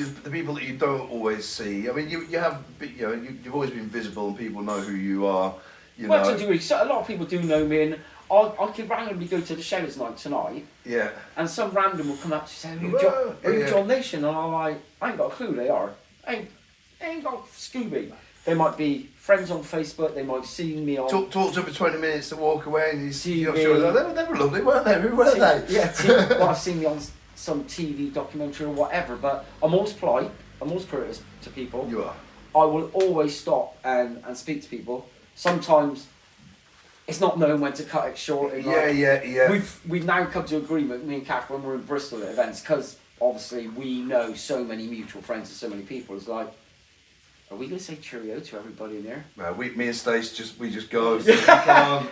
you don't always see. I mean, you've always been visible, and people know who you are. To a degree, so a lot of people do know me, and I could randomly go to the Shellers night tonight. Yeah. And some random will come up to say, "Who John Nation?" And I'm like, I ain't got a clue who they are. I ain't got Scooby. They might be friends on Facebook. They might see me on. Talk to them for 20 minutes to walk away, and you're TV. sure they were lovely, weren't they? Who were they? Yeah, well, I've seen me on some TV documentary or whatever, but I'm always polite. I'm always courteous to people. You are. I will always stop and speak to people. Sometimes it's not knowing when to cut it short. And Yeah. We've now come to agreement, me and Kath, when we're in Bristol at events, because obviously we know so many mutual friends and so many people. It's like, are we going to say cheerio to everybody in there? No, me and Stace just go. You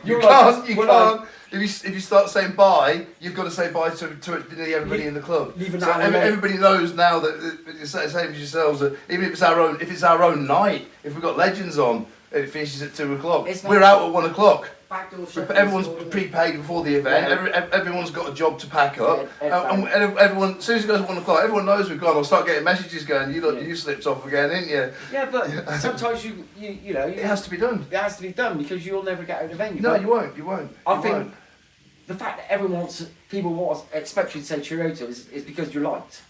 You're can't. like, If you start saying bye, you've got to say bye to nearly everybody in the club. Leaving So that alone. everybody knows now that it's the same as yourselves. That even if it's our own night, if we've got legends on, and it finishes at 2:00, It's not we're out at 1:00. Backdoor shut. Everyone's prepaid before the event. Yeah. Everyone's got a job to pack up, Yeah, and everyone. As soon as it goes 1:00, everyone knows we've gone. I'll start getting messages going. You slipped off again, didn't you? Yeah, but sometimes you know It has to be done. It has to be done because you'll never get out of the venue. No, But you won't. You won't. I You think won't. the fact that people expect you to say cheerio to is because you're liked.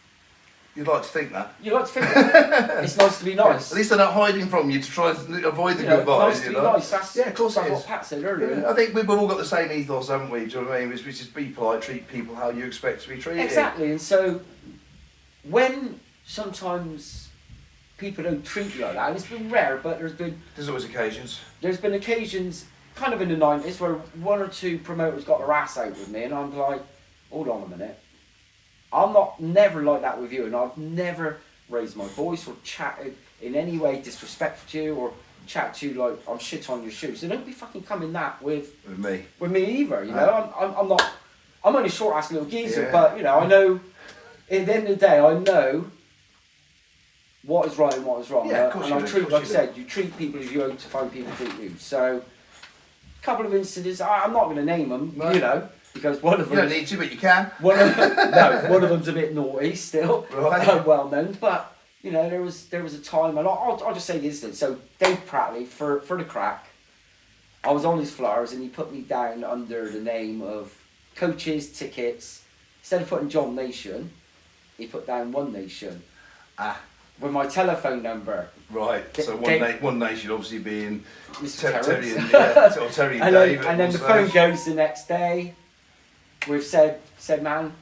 You'd like to think that. You like to think that. It's nice to be nice. At least they're not hiding from you to try and avoid the You know, goodbyes. nice to be nice. That's, Yeah, of course that's it what is. Pat said earlier. Yeah, I think we've all got the same ethos, haven't we? Do you know what I mean? Which is be polite, treat people how you expect to be treated. Exactly, and so when sometimes people don't treat you like that, and it's been rare, but There's always occasions. there's been occasions, kind of in the 90s, where one or two promoters got their ass out with me, and I'm like, hold on a minute. I'm never like that with you, and I've never raised my voice or chatted in any way disrespectful to you or chat to you like I'm shit on your shoes. So don't be fucking coming that with me either. You know, I'm not. I'm only a short ass little geezer, Yeah. but you know, I know. At the end of the day, I know what is right and what is wrong. Yeah, of course and you I do, treat, of like I course you said, you treat people as you hope to find people treat you. So, a couple of incidents. I'm not going to name them, No. you know, because one of You them. don't need to, but you can. One of them's a bit naughty still, Right. well known. But you know, there was a time, and I'll just say the incident. So Dave Prattley for the crack, I was on his flyers, and he put me down under the name of Coaches Tickets. Instead of putting John Nation, he put down One Nation. Ah, With my telephone number. right. So one nation obviously being Mr. Terry Terrence. or Terry and and Dave. then, and then the phone goes the next day. We've said man,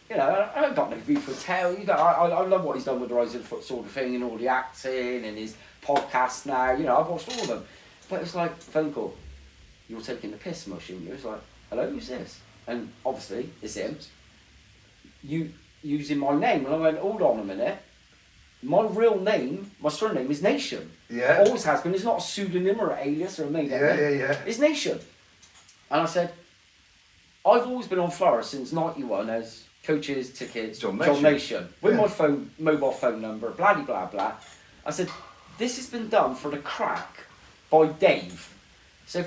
you know, I ain't got no beef with Thoh. You know, I love what he's done with the Rise of the Foot sort of thing and all the acting and his podcast now. You know, I've watched all of them. But it's like, phone call. You're taking the piss, mushing you. It's like, hello, who's this? And obviously, it's him. You using my name. And I went, hold on a minute. My real name, my surname is Nation. Yeah. Always has been. It's not a pseudonym or an alias or a made-up name. Yeah. It's Nation. And I said, I've always been on Flora since 91 as Coaches Tickets, John Nation. With Yeah. my mobile phone number, blah, blah, blah, blah. I said, this has been done for the crack by Dave. So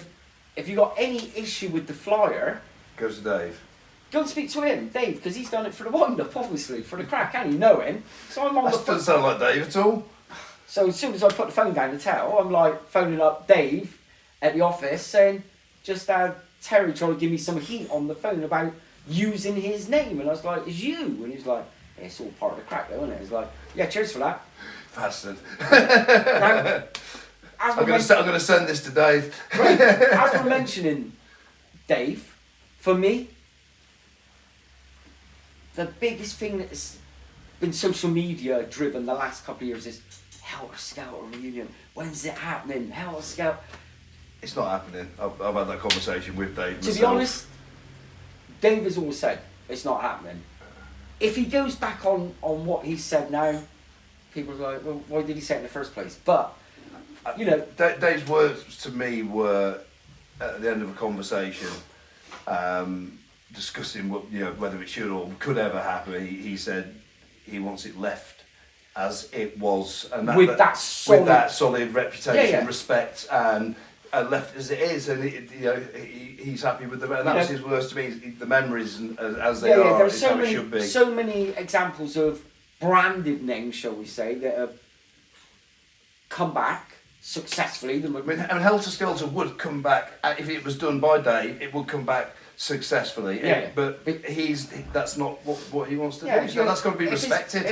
if you got any issue with the flyer, Goes to Dave. go and speak to him, Dave, because he's done it for the wind-up, obviously, for the crack, and you know him. So I'm on That the doesn't sound like Dave at all. So as soon as I put the phone down to Thoh, I'm like phoning up Dave at the office saying, just had Terry trying to give me some heat on the phone about using his name. And I was like, it's you. And he's like, yeah, it's all part of the crack though, isn't it? He's like, yeah, cheers for that. Bastard. Now, as I'm going to send this to Dave. right, as we're mentioning Dave, for me, the biggest thing that's been social media driven the last couple of years is Helter Skelter Reunion. When's it happening? Helter Skelter. It's not happening. I've had that conversation with Dave To myself. be honest, Dave has always said it's not happening. If he goes back on what he said now, people are like, well, why did he say it in the first place? But, you know... Dave's words to me were, at the end of a conversation, discussing whether it should or could ever happen. He said he wants it left as it was, and with that solid reputation, Yeah. respect, and left as it is, and he's happy with and that was his words to me. The memories as they are, there's is how it should be. so many examples of branded names, shall we say, that have come back successfully. I mean, Helter Skelter would come back if it was done by Dave. It would come back successfully. Yeah. But that's not what he wants to Yeah, do. So that's got to be respected.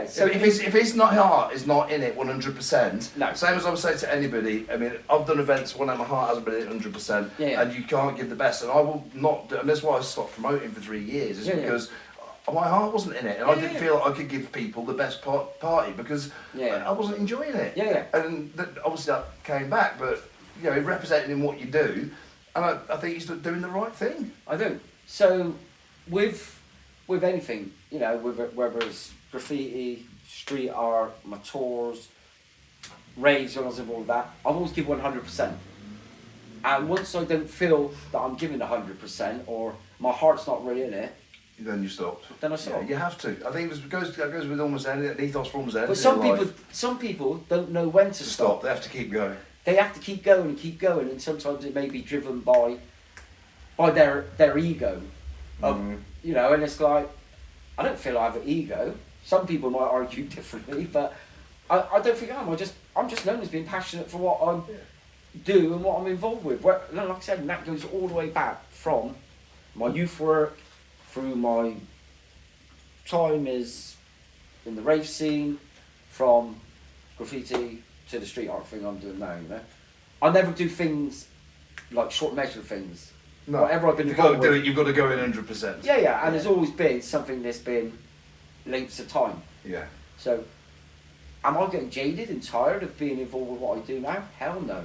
So If his not heart is not in it 100%, No. same as I would say to anybody. I mean, I've done events when my heart hasn't been in it 100%, and you can't give the best. And I will not. And that's why I stopped promoting for 3 years. Is because my heart wasn't in it, and I didn't feel like I could give people the best party because I wasn't enjoying it. And obviously that came back, but representing what you do, and I think he's doing the right thing. I do. So, with anything, whether it's graffiti, street art, my tours, raves, when I was involved with that, I've always given 100%. And once I don't feel that I'm giving 100% or my heart's not really in it, then you stopped. Then I stopped. Yeah, you have to. I think that goes with almost anything, ethos for almost anything. But some people don't know when to stop. They have to keep going. They have to keep going and keep going, and sometimes it may be driven by their ego, and it's like, I don't feel I have an ego. Some people might argue differently, but I don't think I am. I'm just known as being passionate for what I do and what I'm involved with. Like I said, and that goes all the way back from my youth work, through my time as in the rave scene, from graffiti to the street art thing I'm doing now. I never do things like short measure things. No, whatever I've been if you've got to involved do with, it, you've got to go in 100%. Yeah, and there's always been something that's been lengths of time. Yeah. So, am I getting jaded and tired of being involved with what I do now? Hell no.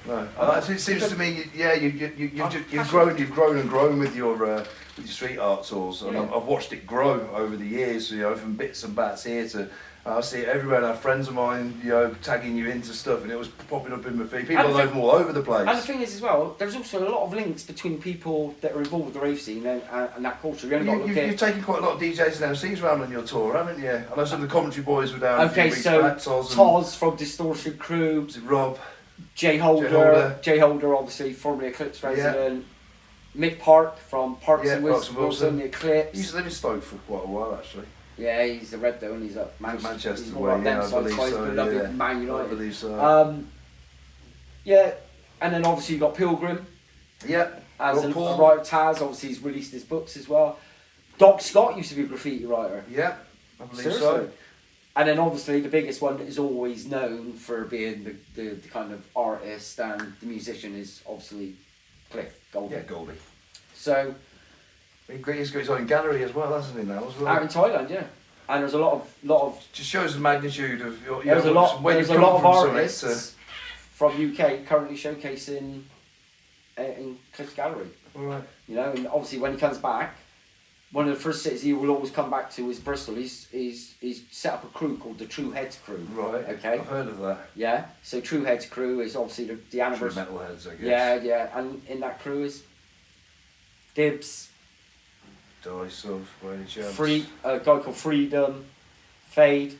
No, it seems to me, you've grown with your street art tours, and I've watched it grow over the years. From bits and bats here to I see it everywhere. And I have friends of mine, tagging you into stuff, and it was popping up in my feed. People know from all over the place. And the thing is, as well, there's also a lot of links between people that are involved with the rave scene and that culture. You've taken quite a lot of DJs and MCs around on your tour, haven't you? I know some of the commentary boys were down. Okay, so Toz from Distortion Crew. Was it Rob? Jay Holder, obviously, formerly Eclipse resident. Mick Park from Parks and Wilson, the Eclipse. He used to live in Stoke for quite a while, actually. Yeah, he's the Red though, and he's at Manchester. He's more like them side, but loving Man United. I believe so. And then obviously you've got Pilgrim. Yeah. As a writer, Taz, obviously he's released his books as well. Doc Scott used to be a graffiti writer. Yeah, I believe so. And then obviously the biggest one that is always known for being the kind of artist and the musician is obviously Cliff Goldie. Yeah, Goldie. So he's got his own gallery as well, hasn't he now as well? Out in Thailand, yeah. And there's a lot of just shows the magnitude of there's a lot of artists from UK currently showcasing in Cliff's gallery. Right. And obviously when he comes back, one of the first cities he will always come back to is Bristol. He's set up a crew called the True Heads Crew. Right. Okay. I've heard of that. Yeah. So True Heads Crew is obviously the anniversary. True Metalheads, I guess. Yeah. And in that crew is Dibs. Dice of by any chance. A guy called Freedom, Fade,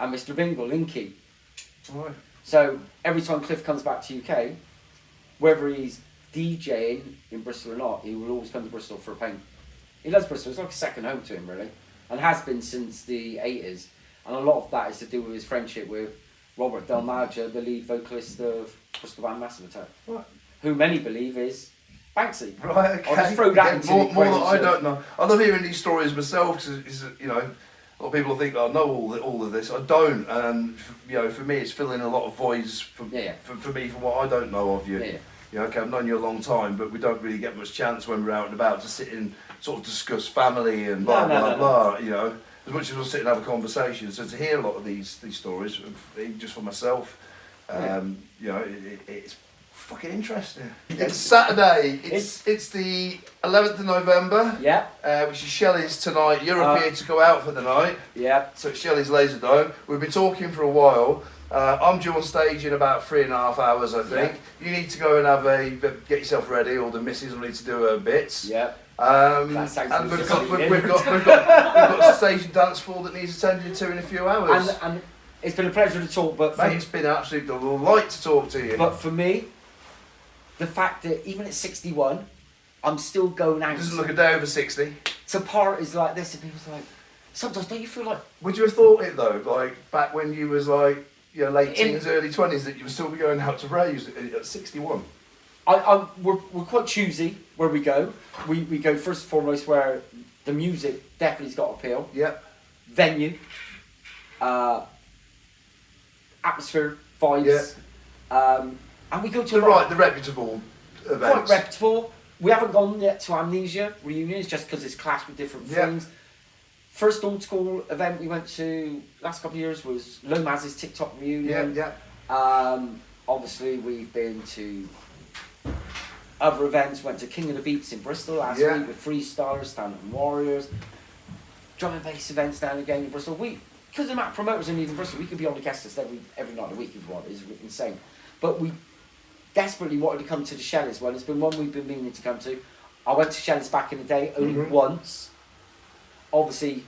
and Mr. Bingle, Linky. Right. So every time Cliff comes back to UK, whether he's DJing in Bristol or not, he will always come to Bristol for a paint. He loves Bristol. It's like a second home to him, really, and has been since the 80s. And a lot of that is to do with his friendship with Robert Delmaja, the lead vocalist of Bristol Band Massive Attack, right. who many believe is Banksy. Right, okay. I'll just throw that into more that I don't know. I love hearing these stories myself because a lot of people think I know all of this. I don't, and for me, it's filling a lot of voids for me from what I don't know of you. Okay, I've known you a long time, but we don't really get much chance when we're out and about to sit and sort of discuss family and blah blah. As much as we'll sit and have a conversation. So to hear a lot of these stories, even just for myself, it's fucking interesting. It's Saturday. It's the 11th of November. Yeah. Which is Shelley's tonight. You're up here to go out for the night. Yeah. So it's Shelley's Laser Dome. We've been talking for a while. I'm due on stage in about 3.5 hours, I think. Yeah. You need to go and get yourself ready. All the missus will need to do her bits. Yeah. And we've got a stage and dance floor that needs attending to in a few hours. And it's been a pleasure to talk, but mate, it's been an absolute delight to talk to you. But for me, the fact that even at 61, I'm still going out. Doesn't look a day over 60. To parties like this, and people's like, sometimes don't you feel like? Would you have thought it though, like back when you was like late teens, early 20s, that you would still be going out to raves at 61? we're quite choosy where we go. We go first and foremost where the music definitely's got appeal. Yep. Venue, atmosphere, vibes, and we go to the reputable events. Quite reputable. We haven't gone yet to Amnesia Reunion, it's just because it's clashed with different things. First old school event we went to last couple of years was Lomaz's TikTok Reunion. Obviously we've been to other events, went to King of the Beats in Bristol last week with Freestylers, Stand-Up Warriors, drum and bass events down again in Bristol. Because of the amount of promoters in Bristol, we could be on the guest list every night of the week if we want. It's insane. But we desperately wanted to come to the Shellis one. It's been one we've been meaning to come to. I went to Shellis back in the day, only once. Obviously,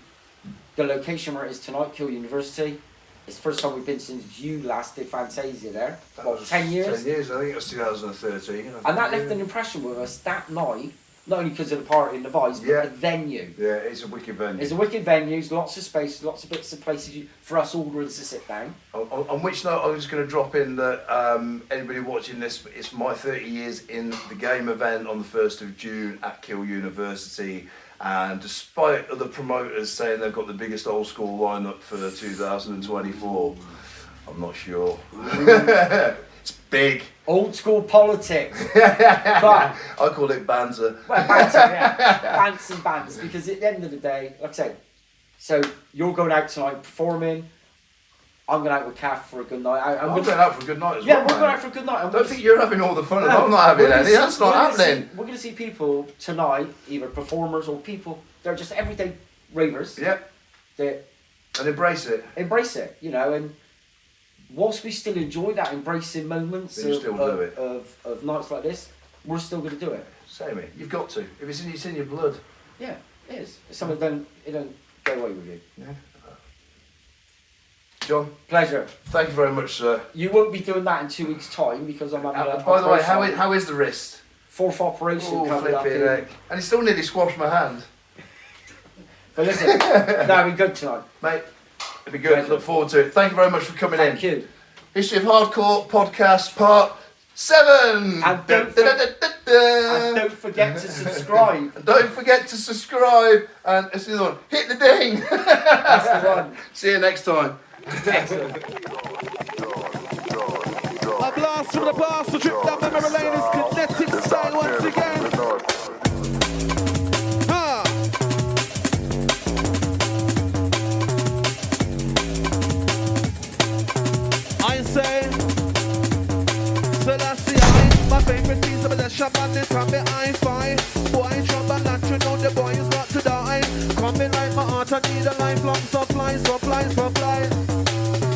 the location where it is tonight, Keele University. It's the first time we've been since you last did Fantasia there. What, 10 years? 10 years, I think it was 2013. And that left an impression with us that night, not only because of the party and the vibes, but the venue. Yeah, it's a wicked venue. It's a wicked venue, there's lots of space, lots of bits of places for us all to sit down. On which note, I was going to drop in that anybody watching this, it's my 30 years in the game event on the 1st of June at Keele University. And despite other promoters saying they've got the biggest old school lineup for 2024, I'm not sure. It's big. Old school politics. But I call it banter. Well, banter, yeah. Bants and bants, because at the end of the day, like I say, so you're going out tonight performing, I'm going out with Kath for a good night. I'm going out for a good night as well. Yeah, we're going out for a good night. I don't think you're having all the fun and I'm not having any. That's not happening. We're going to see people tonight, either performers or people, they're just everyday ravers. Yep. That and embrace it. Embrace it, you know, and whilst we still enjoy that embracing moments of nights like this, we're still going to do it. Same, you've got to. If it's in your blood. Yeah, it is. It's something it don't go away with you. Yeah. John, pleasure. Thank you very much, sir. You won't be doing that in 2 weeks' time because I'm having a by the way, how is the wrist? Fourth operation coming up. And he still nearly squashed my hand. But listen, that'll be good tonight. Mate, it'll be good. Pleasure. Look forward to it. Thank you very much for coming in. Thank you. History of Hardcore Podcast Part 7. And don't forget to subscribe. And don't forget to subscribe. And it's the other one. Hit the ding. That's the one. See you next time. Excellent. A blast from the past, the trip down memory lane is kinetic style once again. I say, Selassie, my favorite piece of the shop on this from the I-Fi. Boy, trouble not to know the boy is not to die. Coming like my heart, I need a lifelong supply.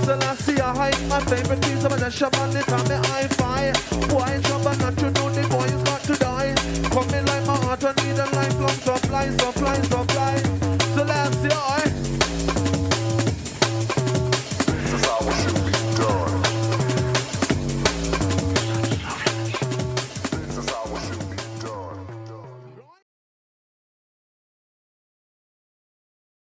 Selassie, my favorite piece of the shop on this from the I-Fi.